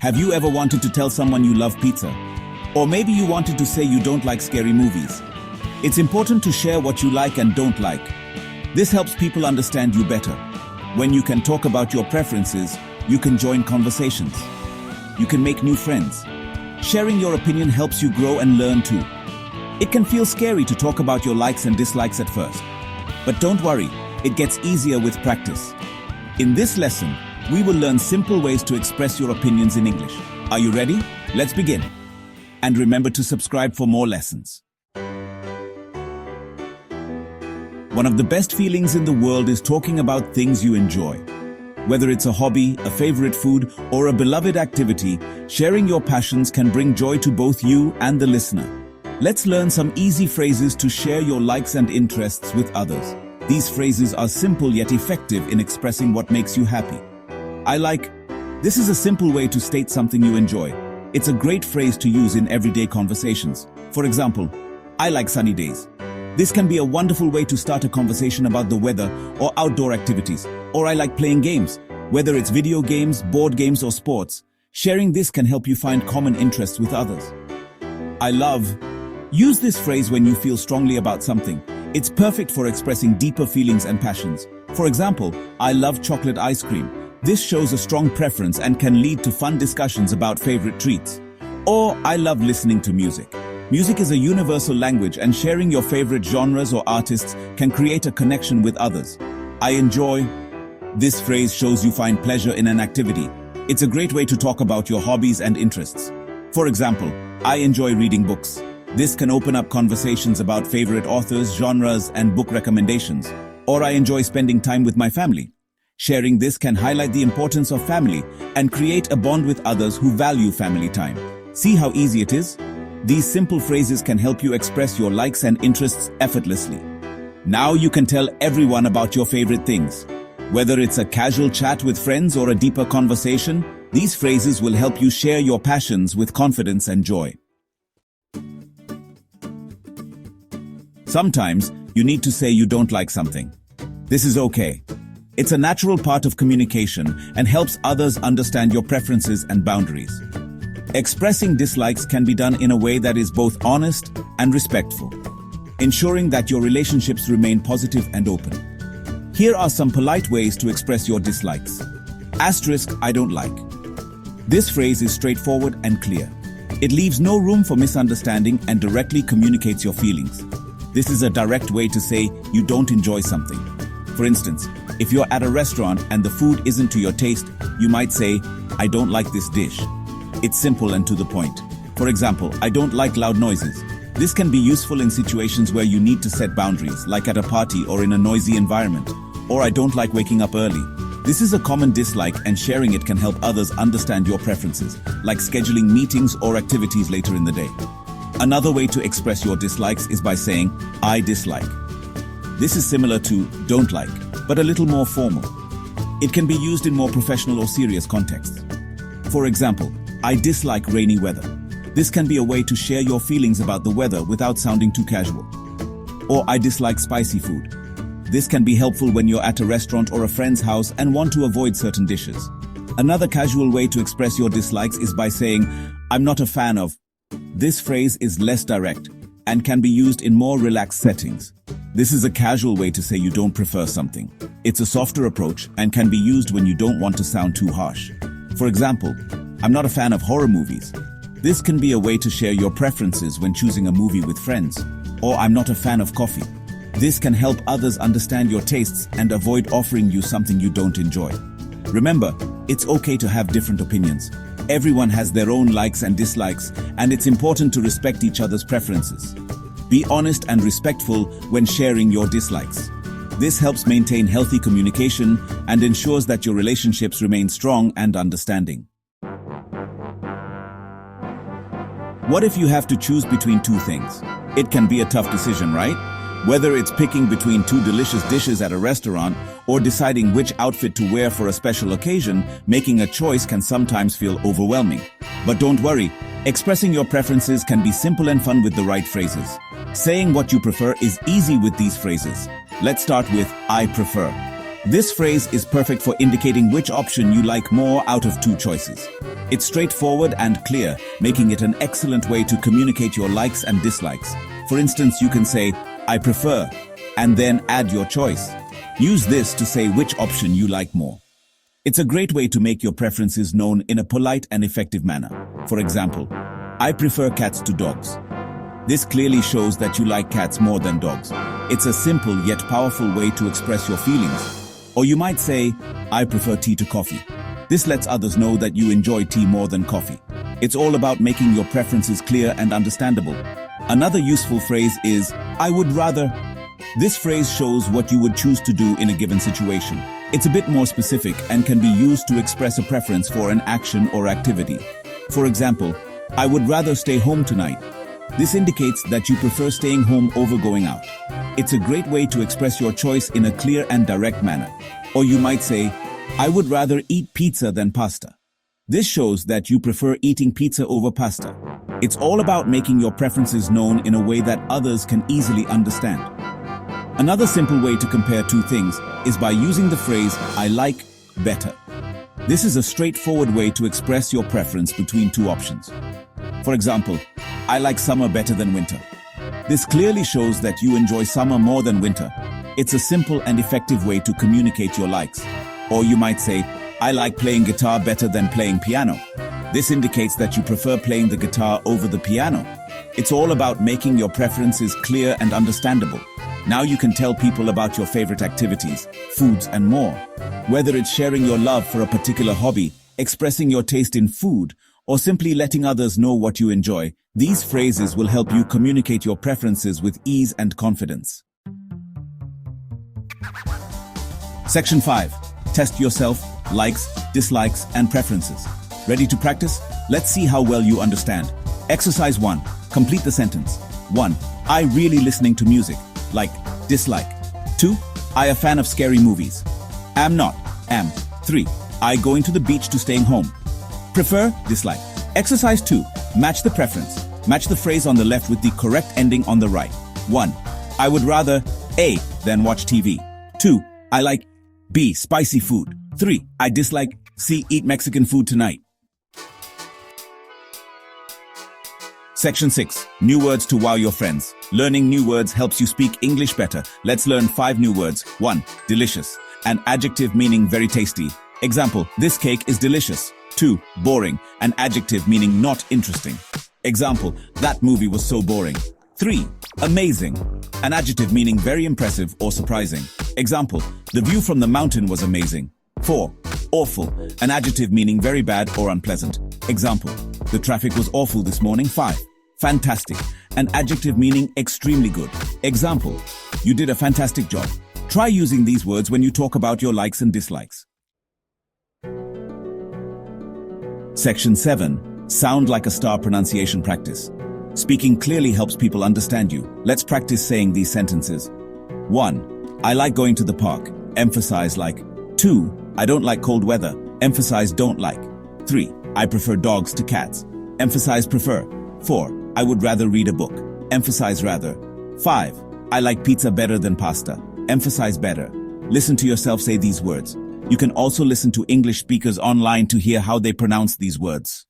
Have you ever wanted to tell someone you love pizza? Or maybe you wanted to say you don't like scary movies. It's important to share what you like and don't like. This helps people understand you better. When you can talk about your preferences, you can join conversations. You can make new friends. Sharing your opinion helps you grow and learn too. It can feel scary to talk about your likes and dislikes at first. But don't worry, it gets easier with practice. In this lesson, we will learn simple ways to express your opinions in English. Are you ready? Let's begin. And remember to subscribe for more lessons. One of the best feelings in the world is talking about things you enjoy. Whether it's a hobby, a favorite food, or a beloved activity, sharing your passions can bring joy to both you and the listener. Let's learn some easy phrases to share your likes and interests with others. These phrases are simple yet effective in expressing what makes you happy. I like. This is a simple way to state something you enjoy. It's a great phrase to use in everyday conversations. For example, I like sunny days. This can be a wonderful way to start a conversation about the weather or outdoor activities. Or I like playing games. Whether it's video games, board games, or sports, sharing this can help you find common interests with others. I love. Use this phrase when you feel strongly about something. It's perfect for expressing deeper feelings and passions. For example, I love chocolate ice cream. This shows a strong preference and can lead to fun discussions about favorite treats. Or I love listening to music. Music is a universal language, and sharing your favorite genres or artists can create a connection with others. I enjoy. This phrase shows you find pleasure in an activity. It's a great way to talk about your hobbies and interests. For example, I enjoy reading books. This can open up conversations about favorite authors, genres, and book recommendations. Or I enjoy spending time with my family. Sharing this can highlight the importance of family and create a bond with others who value family time. See how easy it is? These simple phrases can help you express your likes and interests effortlessly. Now you can tell everyone about your favorite things. Whether it's a casual chat with friends or a deeper conversation, these phrases will help you share your passions with confidence and joy. Sometimes, you need to say you don't like something. This is okay. It's a natural part of communication and helps others understand your preferences and boundaries. Expressing dislikes can be done in a way that is both honest and respectful, ensuring that your relationships remain positive and open. Here are some polite ways to express your dislikes. Asterisk, I don't like. This phrase is straightforward and clear. It leaves no room for misunderstanding and directly communicates your feelings. This is a direct way to say you don't enjoy something. For instance, if you're at a restaurant and the food isn't to your taste, you might say, I don't like this dish. It's simple and to the point. For example, I don't like loud noises. This can be useful in situations where you need to set boundaries, like at a party or in a noisy environment. Or I don't like waking up early. This is a common dislike, and sharing it can help others understand your preferences, like scheduling meetings or activities later in the day. Another way to express your dislikes is by saying, I dislike. This is similar to don't like, but a little more formal. It can be used in more professional or serious contexts. For example, I dislike rainy weather. This can be a way to share your feelings about the weather without sounding too casual. Or I dislike spicy food. This can be helpful when you're at a restaurant or a friend's house and want to avoid certain dishes. Another casual way to express your dislikes is by saying, I'm not a fan of. This phrase is less direct and can be used in more relaxed settings. This is a casual way to say you don't prefer something. It's a softer approach and can be used when you don't want to sound too harsh. For example, I'm not a fan of horror movies. This can be a way to share your preferences when choosing a movie with friends. Or I'm not a fan of coffee. This can help others understand your tastes and avoid offering you something you don't enjoy. Remember, it's okay to have different opinions. Everyone has their own likes and dislikes, and it's important to respect each other's preferences. Be honest and respectful when sharing your dislikes. This helps maintain healthy communication and ensures that your relationships remain strong and understanding. What if you have to choose between two things? It can be a tough decision, right? Whether it's picking between two delicious dishes at a restaurant or deciding which outfit to wear for a special occasion, making a choice can sometimes feel overwhelming. But don't worry, expressing your preferences can be simple and fun with the right phrases. Saying what you prefer is easy with these phrases. Let's start with I prefer. This phrase is perfect for indicating which option you like more out of two choices. It's straightforward and clear, making it an excellent way to communicate your likes and dislikes. For instance, you can say, I prefer, and then add your choice. Use this to say which option you like more. It's a great way to make your preferences known in a polite and effective manner. For example, I prefer cats to dogs. This clearly shows that you like cats more than dogs. It's a simple yet powerful way to express your feelings. Or you might say, I prefer tea to coffee. This lets others know that you enjoy tea more than coffee. It's all about making your preferences clear and understandable. Another useful phrase is, I would rather. This phrase shows what you would choose to do in a given situation. It's a bit more specific and can be used to express a preference for an action or activity. For example, I would rather stay home tonight. This indicates that you prefer staying home over going out. It's a great way to express your choice in a clear and direct manner. Or you might say, I would rather eat pizza than pasta. This shows that you prefer eating pizza over pasta. It's all about making your preferences known in a way that others can easily understand. Another simple way to compare two things is by using the phrase, I like better. This is a straightforward way to express your preference between two options. For example, I like summer better than winter. This clearly shows that you enjoy summer more than winter. It's a simple and effective way to communicate your likes. Or you might say, I like playing guitar better than playing piano. This indicates that you prefer playing the guitar over the piano. It's all about making your preferences clear and understandable. Now you can tell people about your favorite activities, foods, and more. Whether it's sharing your love for a particular hobby, expressing your taste in food, or simply letting others know what you enjoy, these phrases will help you communicate your preferences with ease and confidence. Section 5. Test yourself, likes, dislikes, and preferences. Ready to practice? Let's see how well you understand. Exercise 1. Complete the sentence. 1. I really listening to music. Like, dislike. 2. I a fan of scary movies. Am not, am. 3. I going to the beach to staying home. Prefer, dislike. Exercise 2. Match the preference. Match the phrase on the left with the correct ending on the right. 1. I would rather A than watch TV. 2. I like B, spicy food. 3. I dislike C, eat Mexican food tonight. Section 6. New words to wow your friends. Learning new words helps you speak English better. Let's learn 5 new words. 1. Delicious. An adjective meaning very tasty. Example, this cake is delicious. 2. Boring. An adjective meaning not interesting. Example, that movie was so boring. 3. Amazing. An adjective meaning very impressive or surprising. Example, the view from the mountain was amazing. 4. Awful. An adjective meaning very bad or unpleasant. Example, the traffic was awful this morning. 5. Fantastic. An adjective meaning extremely good. Example, you did a fantastic job. Try using these words when you talk about your likes and dislikes. Section 7. Sound like a star pronunciation practice. Speaking clearly helps people understand you. Let's practice saying these sentences. 1. I like going to the park. Emphasize like. 2. I don't like cold weather. Emphasize don't like. 3. I prefer dogs to cats. Emphasize prefer. 4. I would rather read a book. Emphasize rather. 5. I like pizza better than pasta. Emphasize better. Listen to yourself say these words. You can also listen to English speakers online to hear how they pronounce these words.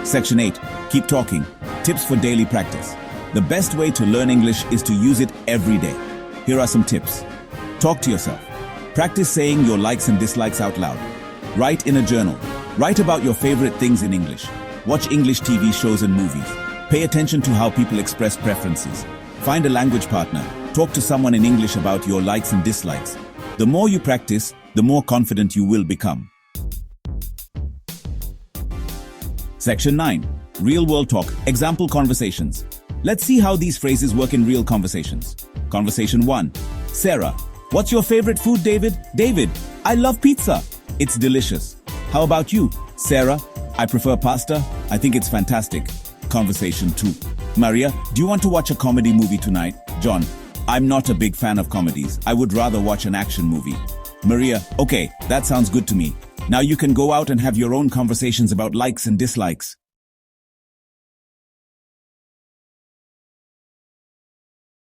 Section 8. Keep talking. Tips for daily practice. The best way to learn English is to use it every day. Here are some tips. Talk to yourself. Practice saying your likes and dislikes out loud. Write in a journal. Write about your favorite things in English. Watch English TV shows and movies. Pay attention to how people express preferences. Find a language partner. Talk to someone in English about your likes and dislikes. The more you practice, the more confident you will become. Section 9. Real-world talk. Example conversations. Let's see how these phrases work in real conversations. Conversation 1. Sarah, what's your favorite food, David? David, I love pizza. It's delicious. How about you? Sarah, I prefer pasta. I think it's fantastic. Conversation 2. Maria, do you want to watch a comedy movie tonight? John, I'm not a big fan of comedies. I would rather watch an action movie. Maria, okay, that sounds good to me. Now you can go out and have your own conversations about likes and dislikes.